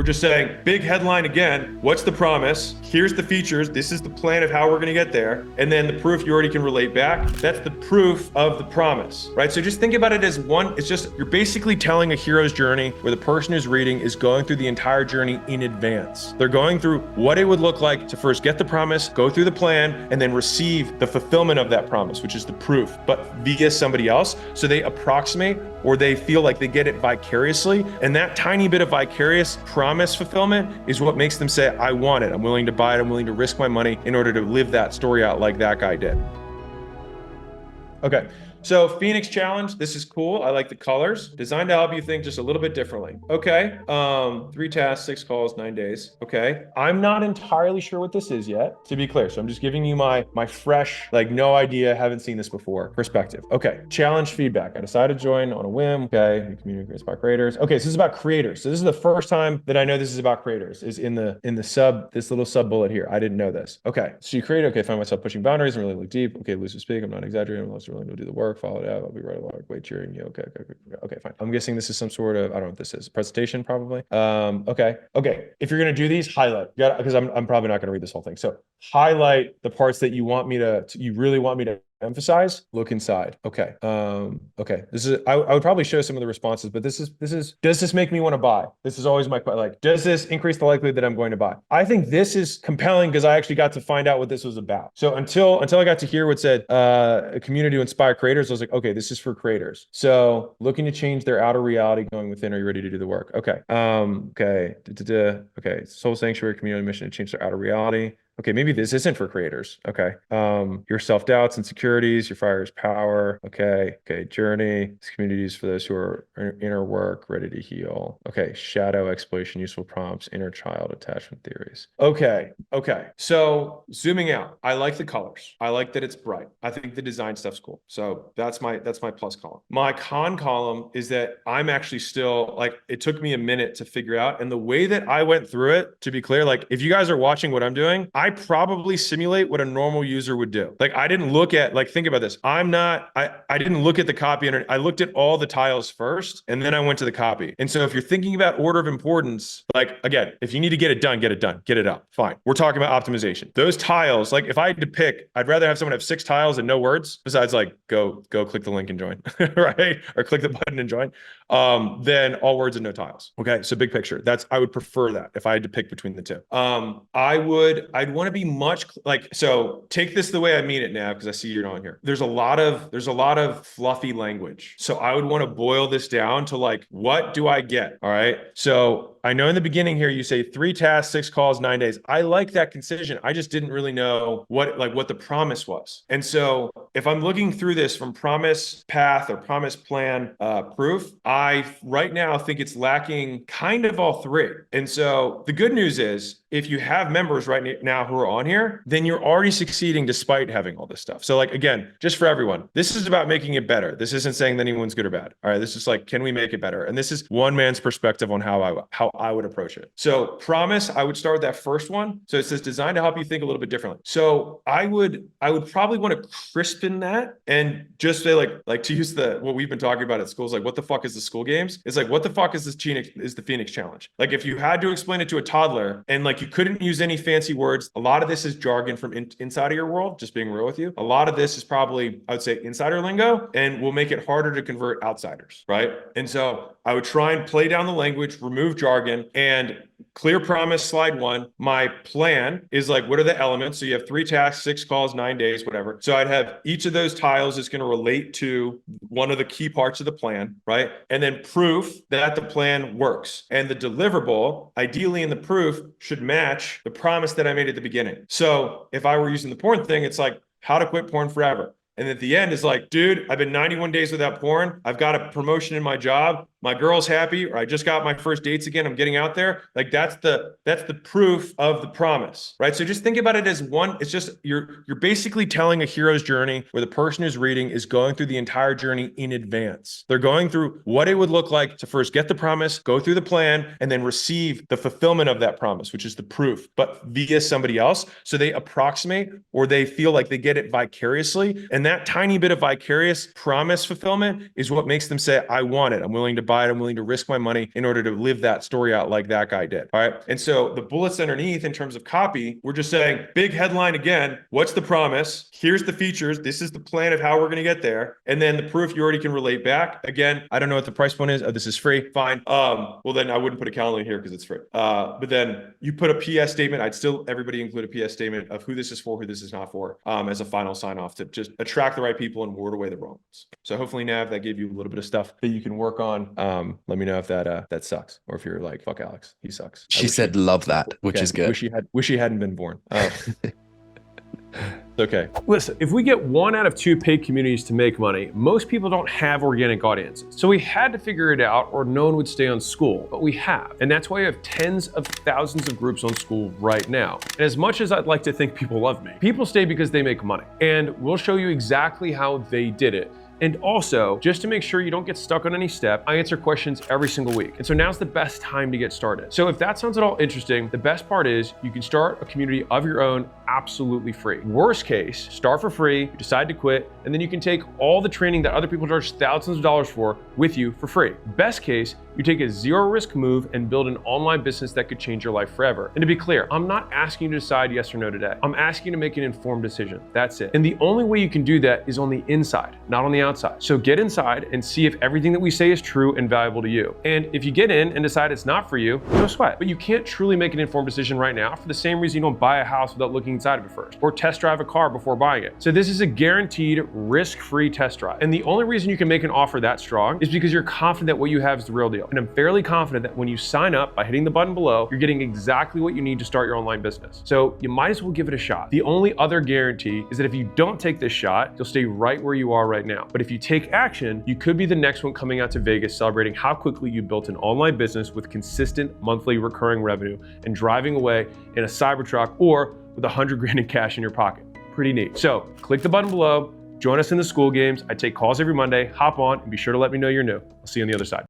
just saying, big headline again, what's the promise? Here's the features. This is the plan of how we're going to get there. And then the proof you already can relate back. That's the proof of the promise, right? So just think about it as one, it's just, you're basically telling a hero's journey where the person who's reading is going through the entire journey in advance. They're going through what it would look like to first get the promise, go through the plan, and then receive the fulfillment of that promise, which is the proof, but via somebody else. So they approximate, or they feel like they get it vicariously. And that tiny bit of vicarious promise fulfillment is what makes them say, I want it. I'm willing to buy it. I'm willing to risk my money in order to live that story out like that guy did. Okay. So Phoenix Challenge, this is cool. I like the colors. Designed to help you think just a little bit differently. Okay, 3 tasks, 6 calls, 9 days. Okay, I'm not entirely sure what this is yet, to be clear. So I'm just giving you my fresh, like no idea, haven't seen this before perspective. Okay, challenge feedback. I decided to join on a whim. Okay, the community creates about creators. Okay, so this is about creators. So this is the first time that I know this is about creators, is in the sub, this little sub bullet here. I didn't know this. Okay, so you create, okay, find myself pushing boundaries and really look deep. Okay, loose to speak. I'm not exaggerating. I'm also willing to do the work. Follow it out. I'll be right along. Wait, cheering you. Okay, fine. I'm guessing this is some sort of, I don't know what this is. Presentation, probably. Okay. If you're gonna do these, highlight. You gotta, because I'm probably not gonna read this whole thing. So highlight the parts that you want me to you really want me to emphasize. Look inside. Okay. Okay. This is, I would probably show some of the responses, but this is, does this make me want to buy? This is always my, like, does this increase the likelihood that I'm going to buy? I think this is compelling because I actually got to find out what this was about. So until I got to hear what said, a community to inspire creators, I was like, okay, this is for creators. So looking to change their outer reality, going within. Are you ready to do the work? Okay. Okay. Okay. Soul Sanctuary community mission to change their outer reality. Okay, maybe this isn't for creators. Okay. Your self-doubts, insecurities, your fire's power. Okay. Journey. This community is for those who are inner work, ready to heal. Okay. Shadow exploration, useful prompts, inner child attachment theories. Okay. So zooming out, I like the colors. I like that it's bright. I think the design stuff's cool. So that's my plus column. My con column is that I'm actually still, like, it took me a minute to figure out. And the way that I went through it, to be clear, like, if you guys are watching what I'm doing, I probably simulate what a normal user would do. Like, I didn't look at, like, think about this. I didn't look at the copy. I looked at all the tiles first, and then I went to the copy. And so if you're thinking about order of importance, like, again, if you need to get it done, get it done, get it up. Fine. We're talking about optimization. Those tiles, like, if I had to pick, I'd rather have someone have 6 tiles and no words, besides like, go click the link and join, right? Or click the button and join, then all words and no tiles. Okay. So big picture, I would prefer that if I had to pick between the two. I'd want to be much, like, so take this the way I mean it now, because I see you're on here. There's a lot of fluffy language. So I would want to boil this down to, like, what do I get? All right. So I know in the beginning here, you say 3 tasks, 6 calls, 9 days. I like that concision. I just didn't really know what the promise was. And so if I'm looking through this from promise path or promise plan proof, I right now think it's lacking kind of all 3. And so the good news is, if you have members right now who are on here, then you're already succeeding despite having all this stuff. So, like, again, just for everyone, this is about making it better. This isn't saying that anyone's good or bad. All right. This is like, can we make it better? And this is one man's perspective on how I would approach it. So promise, I would start with that first one. So it says designed to help you think a little bit differently. So I would probably want to crispen that and just say, like to use what we've been talking about at schools, like, what the fuck is the SkoolGames? It's like, what the fuck is the Phoenix Challenge? Like, if you had to explain it to a toddler and, like, you couldn't use any fancy words, a lot of this is jargon from inside of your world, just being real with you. A lot of this is probably, I would say, insider lingo, and will make it harder to convert outsiders, right? And so I would try and play down the language, remove jargon, and clear promise, slide 1. My plan is, like, what are the elements? So you have 3 tasks, 6 calls, 9 days, whatever. So I'd have each of those tiles is going to relate to one of the key parts of the plan, right? And then proof that the plan works. And the deliverable, ideally in the proof, should match the promise that I made at the beginning. So if I were using the porn thing, it's like, how to quit porn forever. And at the end is like, dude, I've been 91 days without porn. I've got a promotion in my job. My girl's happy, or I just got my first dates again. I'm getting out there. Like, that's the proof of the promise, right? So just think about it as one. It's just, you're basically telling a hero's journey where the person who's reading is going through the entire journey in advance. They're going through what it would look like to first get the promise, go through the plan, and then receive the fulfillment of that promise, which is the proof, but via somebody else. So they approximate, or they feel like they get it vicariously. And that tiny bit of vicarious promise fulfillment is what makes them say, I want it. I'm willing to buy it. I'm willing to risk my money in order to live that story out like that guy did. All right. And so the bullets underneath in terms of copy, we're just saying big headline again. What's the promise? Here's the features. This is the plan of how we're going to get there. And then the proof you already can relate back. Again, I don't know what the price point is. Oh, this is free. Fine. Well, then I wouldn't put a calendar here because it's free. But then you put a PS statement. I'd still everybody include a PS statement of who this is for, who this is not for, as a final sign off to just attract the right people and ward away the wrong ones. So hopefully, Nav, that gave you a little bit of stuff that you can work on. Let me know if that sucks, or if you're like, fuck Alex, he sucks. She said love that, which is good. Wish he hadn't been born. Okay. Listen, if we get 1 out of 2 paid communities to make money, most people don't have organic audiences. So we had to figure it out or no one would stay on Skool, but we have. And that's why we have tens of thousands of groups on Skool right now. And as much as I'd like to think people love me, people stay because they make money. And we'll show you exactly how they did it. And also, just to make sure you don't get stuck on any step, I answer questions every single week. And so now's the best time to get started. So if that sounds at all interesting, the best part is you can start a community of your own absolutely free. Worst case, start for free, you decide to quit, and then you can take all the training that other people charge thousands of dollars for with you for free. Best case, you take a zero risk move and build an online business that could change your life forever. And to be clear, I'm not asking you to decide yes or no today. I'm asking you to make an informed decision. That's it. And the only way you can do that is on the inside, not on the outside. So get inside and see if everything that we say is true and valuable to you. And if you get in and decide it's not for you, no sweat. But you can't truly make an informed decision right now for the same reason you don't buy a house without looking inside of it first, or test drive a car before buying it. So this is a guaranteed risk-free test drive. And the only reason you can make an offer that strong is because you're confident that what you have is the real deal. And I'm fairly confident that when you sign up by hitting the button below, you're getting exactly what you need to start your online business. So you might as well give it a shot. The only other guarantee is that if you don't take this shot, you'll stay right where you are right now. But if you take action, you could be the next one coming out to Vegas celebrating how quickly you built an online business with consistent monthly recurring revenue and driving away in a Cybertruck or with 100 grand in cash in your pocket. Pretty neat. So click the button below, join us in the SkoolGames. I take calls every Monday, hop on and be sure to let me know you're new. I'll see you on the other side.